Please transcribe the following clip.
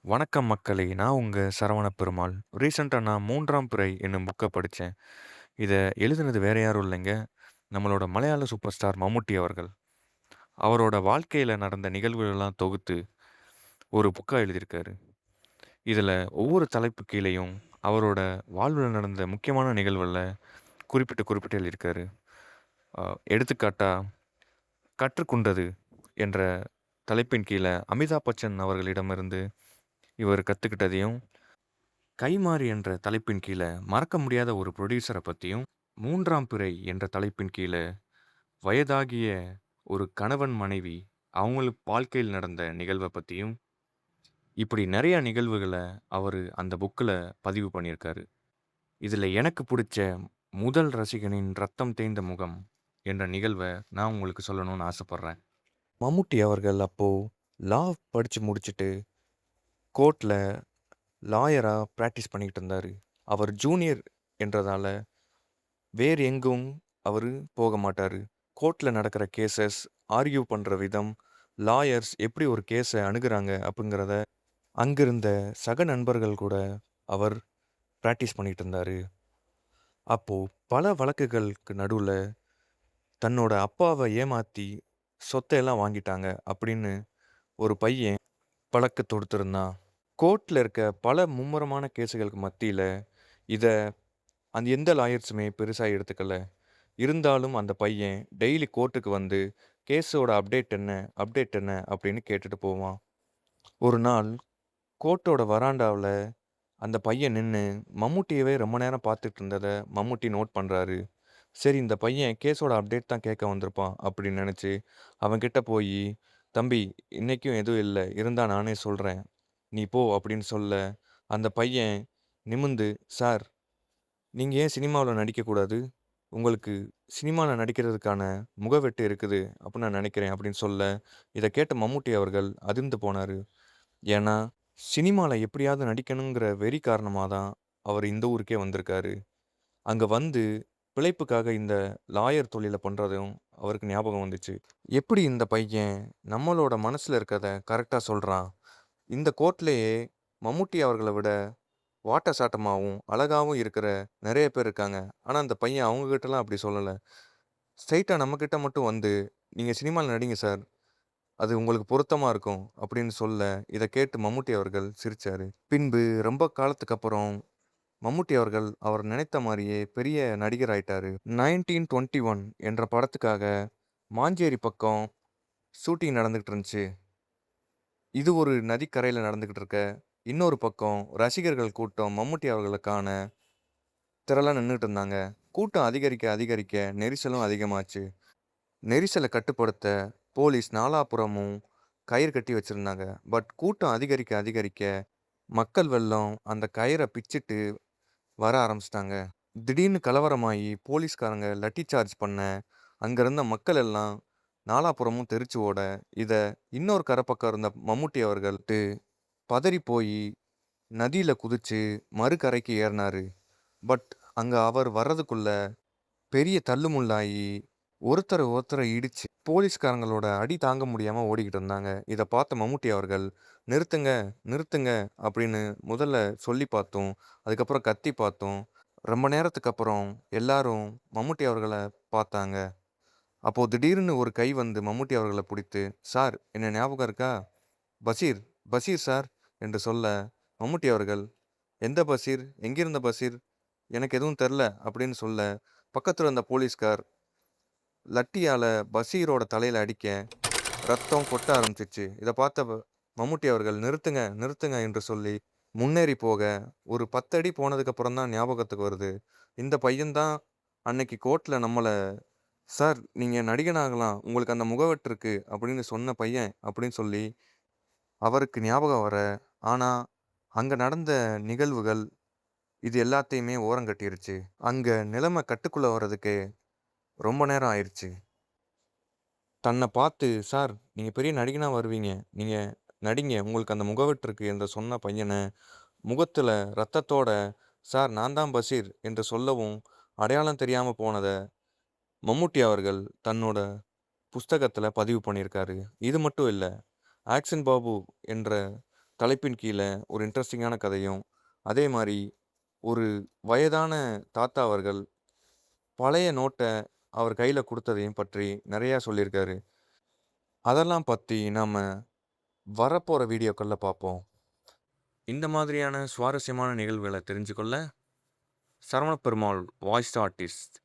வணக்கம் மக்களே! நான் உங்க சரவண பெருமாள். ரீசென்ட்டா நான் 3ஆம் பிறை என்னும் புக்க படிச்சேன். இத எழுதினது வேற யாரும் இல்லைங்க. நம்மளோட மலையாள சூப்பர் ஸ்டார் மம்முட்டி அவர்கள். அவரோட வாழ்க்கையில நடந்த நிகழ்வுகளெல்லாம் தொகுத்து ஒரு புக்கா எழுதியிருக்காரு. இதுல ஒவ்வொரு தலைப்பு கீழயும் அவரோட வாழ்வுல நடந்த முக்கியமான நிகழ்வுகள குறிப்பிட்டு, குறிப்பிட்டு எழுதியிருக்காரு. அ எடுத்துக்காட்டா, "கற்றுக்கொண்டது" என்ற தலைப்பின் கீழ அமிதாப் பச்சன் அவர்களிடமிருந்து இவர் கத்துக்கிட்டதையும், கைமாறி என்ற தலைப்பின் கீழ மறக்க முடியாத ஒரு புரொடியூசர பத்தியும், 3ஆம் பிறை என்ற தலைப்பின் கீழ வயதாகிய ஒரு கணவன், மனைவி அவங்களுக்கு வாழ்க்கையில் நடந்த நிகழ்வ பத்தியும், இப்படி நெறைய நிகழ்வுகள அவரு அந்த புக்ல பதிவு பண்ணியிருக்காரு. இதுல எனக்கு புடிச்ச முதல் ரசிகனின் ரத்தம் தேய்ந்த முகம் என்ற நிகழ்வ நான் உங்களுக்கு சொல்லணும்னு ஆசைப்படுறேன். மம்முட்டி அவர்கள் அப்போ லா படிச்சு முடிச்சுட்டு கோர்ட்ல லாயரா பிராக்டிஸ் பண்ணிக்கிட்டு இருந்தாரு. அவர் ஜூனியர் என்றதால வேறு எங்கும் அவரு போக மாட்டாரு. கோர்ட்ல நடக்கிற கேஸஸ், ஆர்க்யூ பண்ற விதம், லாயர்ஸ் எப்படி ஒரு கேஸ அணுகுறாங்க அப்படிங்கிறத அங்கிருந்த சக நண்பர்கள் கூட அவர் பிராக்டிஸ் பண்ணிட்டு இருந்தாரு. அப்போ பல வழக்குகளுக்கு நடுவுல தன்னோட அப்பாவ ஏமாத்தி சொத்த எல்லாம் வாங்கிட்டாங்க அப்படின்னு ஒரு பையன் வழக்கு தொடுத்திருந்தான். கோர்ட்ல இருக்க பல மும்முரமான கேஸுகளுக்கு மத்தியில இத அந்த எந்த லாயர்ஸுமே பெருசா எடுத்துக்கல. இருந்தாலும் அந்த பையன் டெய்லி கோர்ட்டுக்கு வந்து கேஸோட அப்டேட் என்ன அப்டேட் என்ன அப்படின்னு கேட்டுட்டு போவான். ஒரு நாள் கோர்ட்டோட வராண்டாவுல அந்த பையன் நின்று மம்முட்டியவே ரொம்ப நேரம் பார்த்துட்டு இருந்ததை மம்முட்டி நோட் பண்ணுறாரு. சரி, இந்த பையன் கேஸோட அப்டேட் தான் கேட்க வந்திருப்பான் அப்படின்னு நினச்சி அவன்கிட்ட போய், தம்பி, இன்னைக்கும் எதுவும் இல்லை, இருந்தா நானே சொல்கிறேன், நீ போ அப்படின்னு சொல்ல, அந்த பையன் நிமிந்து, சார், நீங்க ஏன் சினிமாவுல நடிக்கக்கூடாது? உங்களுக்கு சினிமால நடிக்கிறதுக்கான முகவெட்டு இருக்குது அப்படின்னு நான் நினைக்கிறேன் அப்படின்னு சொல்ல, இத கேட்ட மம்முட்டி அவர்கள் அதிர்ந்து போனாரு. ஏன்னா, சினிமால எப்படியாவது நடிக்கணுங்கிற வெறி காரணமா தான் அவர் இந்த ஊருக்கே வந்திருக்காரு. அங்க வந்து பிழைப்புக்காக இந்த லாயர் தொழில பண்றதும் அவருக்கு ஞாபகம் வந்துச்சு. எப்படி இந்த பையன் நம்மளோட மனசுல இருக்கத கரெக்ட்டா சொல்றான்? இந்த கோர்ட்லயே மம்முட்டி அவர்கள விட வாட்ட சாட்டமாவும், அழகாவும் இருக்கிற நெறைய பேர் இருக்காங்க. ஆனா, அந்த பையன் அவங்க கிட்டலாம் அப்படி சொல்லல. ஸ்ட்ரெய்ட்டா நம்மகிட்ட மட்டும் வந்து, "நீங்க சினிமால நடிங்க சார். அது உங்களுக்கு பொருத்தமா இருக்கும்." அப்படின்னு சொல்ல, இத கேட்டு மம்முட்டி அவர்கள் சிரிச்சாரு. பின்பு ரொம்ப காலத்துக்கு அப்புறம் மம்முட்டி அவர்கள் அவர் நினைத்த மாரியே பெரிய நடிகர் ஆயிட்டாரு. 1921 என்ற படத்துக்காக மாஞ்சேரி பக்கம் ஷூட்டிங் நடந்துகிட்டு இருந்துச்சு. இது ஒரு நதிக்கரையில நடந்துகிட்டு இருக்க, இன்னொரு பக்கம் ரசிகர்கள் கூட்டம் மம்முட்டி அவர்கள காண திரளா நின்னுட்டு இருந்தாங்க. கூட்டம் அதிகரிக்க அதிகரிக்க நெரிசலும் அதிகமாச்சு. நெரிசல கட்டுப்படுத்த போலீஸ் நாலாபுறமும் கயிறு கட்டி வச்சிருந்தாங்க. பட் கூட்டம் அதிகரிக்க அதிகரிக்க மக்கள் வெள்ளம் அந்த கயிற பிச்சிட்டு வர ஆரம்பிச்சிட்டாங்க. திடீர்னு கலவரமாயி போலீஸ்காரங்க லட்டி சார்ஜ் பண்ண, அங்க இருந்த மக்கள் எல்லாம் நாலாபுறமும் தெறிச்சு ஓட, இத இன்னொரு கரப்பக்கம் இருந்த மம்முட்டி அவர்கள் பதறி போயி நதியில குதிச்சு மறுகரைக்கு ஏறுனாரு. பட் அங்க அவர் வர்றதுக்குள்ள பெரிய தள்ளுமுள்ளாயி ஒருத்தர ஒருத்தர இடிச்சு போலீஸ்காரங்களோட அடி தாங்க முடியாம ஓடிக்கிட்டு இருந்தாங்க. இத பார்த்த மம்முட்டி அவர்கள், "நிறுத்துங்க, நிறுத்துங்க" அப்படின்னு முதல்ல சொல்லி பார்த்தோம். அதுக்கப்புறம் கத்தி பார்த்தோம். ரொம்ப நேரத்துக்கு அப்புறம் எல்லாரும் மம்முட்டி அவர்கள பார்த்தாங்க. அப்போ திடீர்னு ஒரு கை வந்து மம்முட்டி அவர்கள புடித்து, "சார், என்ன ஞாபகம் இருக்கா? பஷீர், பஷீர் சார்" என்று சொல்ல, மம்முட்டி அவர்கள், "எந்த பஷீர்? எங்கிருந்த பஷீர்? எனக்கு எதுவும் தெர்ல" அப்படின்னு சொல்ல, பக்கத்துல இருந்த போலீஸ்கார் லட்டியால பஷீரோட தலையில அடிக்க, ரத்தம் கொட்ட ஆரம்பிச்சிச்சு. இத பார்த்த மம்முட்டி அவர்கள், "நிறுத்துங்க, நிறுத்துங்க" என்று சொல்லி முன்னேறி போக, ஒரு 10 அடி போனதுக்கு அப்புறம் தான் ஞாபகத்துக்கு வருது. இந்த பையன் தான் அன்னைக்கு கோர்ட்ல நம்மள, "சார், நீங்க நடிகனாகலாம். உங்களுக்கு அந்த முகவெட்டு இருக்கு" அப்படின்னு சொன்ன பையன் அப்படின்னு சொல்லி அவருக்கு ஞாபகம் வர, ஆனா அங்க நடந்த நிகழ்வுகள் இது எல்லாத்தையுமே ஓரங்கட்டிருச்சு. அங்க நிலைமை கட்டுக்குள்ள வர்றதுக்கு ரொம்ப நேரம் ஆயிருச்சு. தன்னை பார்த்து, "சார், நீங்க பெரிய நடிகனா வருவீங்க. நீங்க நடிங்க. உங்களுக்கு அந்த முகவெட்டு இருக்கு" என்று சொன்ன பையன, முகத்துல ரத்தத்தோட, "சார், நான் தான் பஷீர்" என்று சொல்லவும் அடையாளம் தெரியாம போனத மம்முட்டி அவர்கள் தன்னோட புஸ்தகத்துல பதிவு பண்ணியிருக்காரு. இது மட்டும் இல்ல. ஆக்ஷன் பாபு என்ற தலைப்பின் கீழ ஒரு இன்ட்ரஸ்டிங்கான கதையும், அதே மாரி ஒரு வயதான தாத்தா அவர்கள் பழைய நோட்ட அவர் கையில குடுத்ததையும் பற்றி நெறையா சொல்லியிருக்காரு. அதெல்லாம் பத்தி நாம வரப்போற வீடியோக்கள்ல பார்ப்போம். இந்த மாதிரியான சுவாரஸ்யமான நிகழ்வுகள தெரிஞ்சுக்கொள்ள சரவண பெருமாள் வாய்ஸ் ஆர்டிஸ்ட்